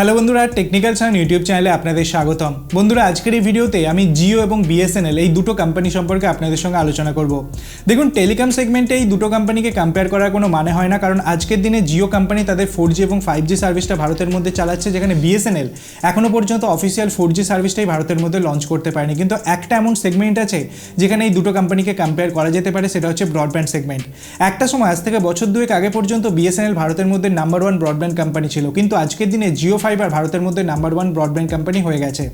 Hello বন্ধুরা, technical science YouTube চ্যানেলে আপনাদের স্বাগতম। বন্ধুরা, আজকের এই ভিডিওতে আমি জিও এবং বিএসএনএল এই দুটো কোম্পানি সম্পর্কে আপনাদের সঙ্গে আলোচনা করব। দেখুন, টেলিকম সেগমেন্টে এই দুটো কোম্পানিকে কম্পেয়ার করার কোনো মানে হয় না, কারণ আজকের দিনে জিও কোম্পানি তাদের 4G এবং 5G সার্ভিসটা ভারতের মধ্যে চালাচ্ছে, যেখানে বিএসএনএল এখনও পর্যন্ত অফিসিয়াল 4G সার্ভিসটাই ভারতের মধ্যে লঞ্চ করতে পারেনি। কিন্তু একটা এমন সেগমেন্ট আছে যেখানে এই দুটো কোম্পানিকে কম্পেয়ার করা যেতে পারে, সেটা হচ্ছে ব্রডব্যান্ড সেগমেন্ট। একটা সময়, আজ থেকে বছর দুয়েক আগে পর্যন্ত বিএসএনএল ভারতের মধ্যে নাম্বার 1 ব্রডব্যান্ড কোম্পানি ছিল, কিন্তু আজকের দিনে জিও ফাইবার ভারতের মধ্যে নাম্বার 1 ব্রডব্যান্ড কোম্পানি হয়ে গেছে।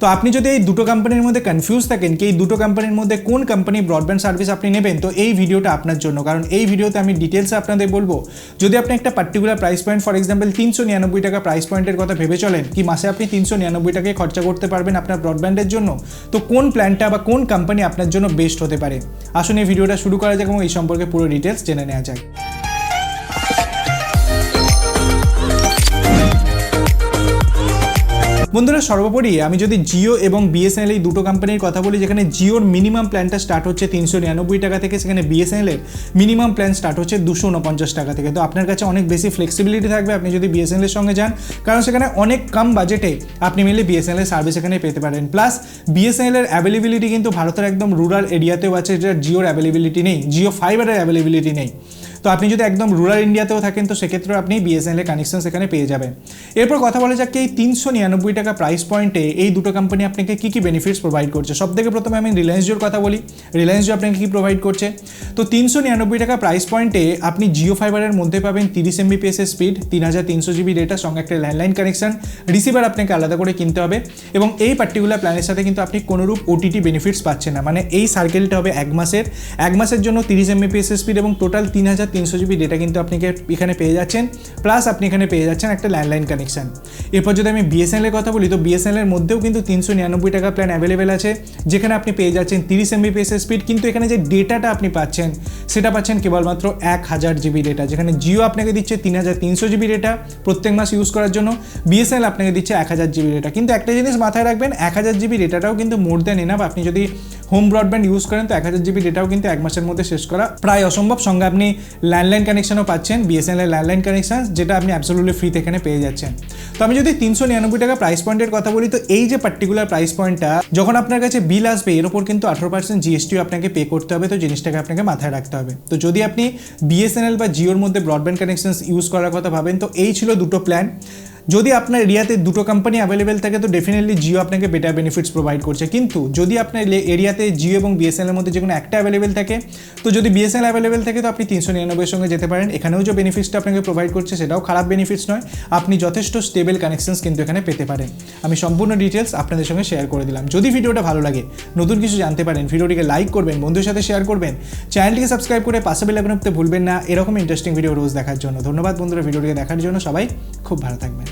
তো আপনি যদি এই দুটো কোম্পানির মধ্যে কনফিউজ থাকেন কি এই দুটো কোম্পানির মধ্যে কোন কোম্পানি ব্রডব্যান্ড সার্ভিস আপনি নেবেন, তো এই ভিডিওটা আপনার জন্য। কারণ এই ভিডিওতে আমি ডিটেলসে আপনাদের বলবো, যদি আপনি একটা particular price point, for example 399 টাকা প্রাইস পয়েন্টের কথা ভেবে চলেন, কি মাসে আপনি 399 টাকায় খরচা করতে পারবেন আপনার ব্রডব্যান্ডের জন্য, তো কোন প্ল্যানটা বা কোন কোম্পানি আপনার জন্য বেস্ট হতে পারে। আসুন এই ভিডিওটা শুরু করা যাক এবং এই সম্পর্কে পুরো ডিটেলস জেনে নেওয়া যাক। বন্ধুরা, সর্বোপরি আমি যদি জিও এবং বিএসএনএল এই দুটো কোম্পানির কথা বলি, যেখানে জিওর মিনিমাম প্ল্যানটা স্টার্ট হচ্ছে 399 টাকা থেকে, সেখানে বিএসএনএল এর মিনিমাম প্ল্যান স্টার্ট হচ্ছে 249 টাকা থেকে। তো আপনার কাছে অনেক বেশি ফ্লেক্সিবিলিটি থাকবে আপনি যদি বিএসএনএল এর সঙ্গে যান, কারণ সেখানে অনেক কম বাজেটে আপনি মিলে বিএসএনএল এর সার্ভিস এখানে পেতে পারেন। প্লাস বিএসএনএল এর অ্যাভেলেবিলিটি কিন্তু ভারতের একদম রুরাল এরিয়াতেও আছে, যেটা জিওর অ্যাভেলেবিলিটি নেই, জিও ফাইবারের অ্যাভেলেবিলিটি নেই। তো আপনি যদি একদম রুরাল ইন্ডিয়াতেও থাকেন, তো সেক্ষেত্রেও আপনি বিএসএনএল এর কানেকশন সেখানে পেয়ে যাবেন। এরপর কথা বলা যাক এই 399 টাকা প্রাইস পয়েন্টে এই দুটো কোম্পানি আপনাকে কী কী বেনিফিটস প্রোভাইড করছে। সব থেকে প্রথমে আমি রিলায়েন্স জিওর কথা বলি। রিলায়েন্স জিও আপনাকে কী প্রোভাইড করছে, তো 399 টাকা প্রাইস পয়েন্টে আপনি জিও ফাইবারের মধ্যে পাবেন 30 Mbps এর স্পিড, 3300 GB ডেটার সঙ্গে একটা ল্যান্ডলাইন কানেকশন, রিসিভার আপনাকে আলাদা করে কিনতে হবে, এবং এই পার্টিকুলার প্ল্যানের সাথে কিন্তু আপনি কোনোরূপ ওটিটি বেনিফিটস পাচ্ছেন না। মানে এই সার্কেলটা হবে এক মাসের জন্য 30 Mbps এর স্পিড এবং টোটাল 3300 GB ডেটা কিন্তু আপনি এখানে পেয়ে যাচ্ছেন, প্লাস আপনি এখানে পেয়ে যাচ্ছেন একটা ল্যান্ডলাইন কানেকশন। এরপর যদি আমি বিএসএনএল এর কথা বলি, তো বিএসএনএল এর মধ্যেও কিন্তু 399 টাকা প্ল্যান অ্যাভেলেবেল আছে, যেখানে আপনি পেয়ে যাচ্ছেন 30 Mbps এর স্পিড, কিন্তু এখানে যে ডেটাটা আপনি পাচ্ছেন সেটা পাচ্ছেন কেবলমাত্র 1000 GB ডেটা, যেখানে জিও আপনাকে দিচ্ছে 3300 GB ডেটা প্রত্যেক মাস ইউজ করার জন্য, বিএসএনএল আপনাকে দিচ্ছে 1000 GB ডেটা। কিন্তু একটা জিনিস মাথায় রাখবেন, 1000 GB ডেটাটাও কিন্তু মোর দ্যান এনাফ। আপনি যদি হোম ব্রডব্যান্ড ইউজ করেন, তো 1000 GB ডেটাও কিন্তু এক মাসের মধ্যে শেষ করা প্রায় অসম্ভব। সঙ্গে আপনি ল্যান্ডলাইন কানেকশনও পাচ্ছেন, বিএসএনএল এর ল্যান্ডলাইন কানেকশন, যেটা আপনি অ্যাবসলিউটলি ফ্রিতে এখানে পেয়ে যাচ্ছেন। তো আমি যদি 399 টাকা প্রাইস পয়েন্টের কথা বলি, তো এই যে পার্টিকুলার প্রাইস পয়েন্টটা যখন আপনার কাছে বিল আসবে, এর ওপর কিন্তু 18% জিএসটিও আপনাকে পে করতে হবে। তো জিনিসটাকে আপনাকে মাথায় রাখতে হবে। তো যদি আপনি বিএসএনএল বা জিওর মধ্যে ব্রডব্যান্ড কানেকশন ইউজ করার কথা ভাবেন, তো এই ছিল দুটো প্ল্যান। যদি আপনার এরিয়াতে দুটো কোম্পানি অ্যাভেলেবেল থাকে, তো ডেফিনেটলি জিও আপনাকে বেটার বেনিফিটস প্রোভাইড করছে। কিন্তু যদি আপনার এরিয়াতে জিও এবং বিএসএনএল এর মধ্যে যে কোনো একটা অ্যাভেলেবেল থাকে, তো যদি বিএসএনএল অ্যাভেলেবেল থাকে, তো আপনি 399 এর সঙ্গে যেতে পারেন। এখানেও যে বেনিফিটসটা আপনাকে প্রোভাইড করছে সেটাও খারাপ বেনিফিটস নয়, আপনি যথেষ্ট স্টেবল কানেকশনস কিন্তু এখানে পেতে পারেন। আমি সম্পূর্ণ ডিটেলস আপনাদের সঙ্গে শেয়ার করে দিলাম। যদি ভিডিওটা ভালো লাগে, নতুন কিছু জানতে পারেন, ভিডিওটিকে লাইক করবেন, বন্ধুদের সাথে শেয়ার করবেন, চ্যানেলটিকে সাবস্ক্রাইব করে পাশে বেল আইকন টিপতে ভুলবেন না এরকম ইন্টারেস্টিং ভিডিও রোজ দেখার জন্য। ধন্যবাদ বন্ধুরা ভিডিওটিকে দেখার জন্য। সবাই খুব ভালো থাকবেন।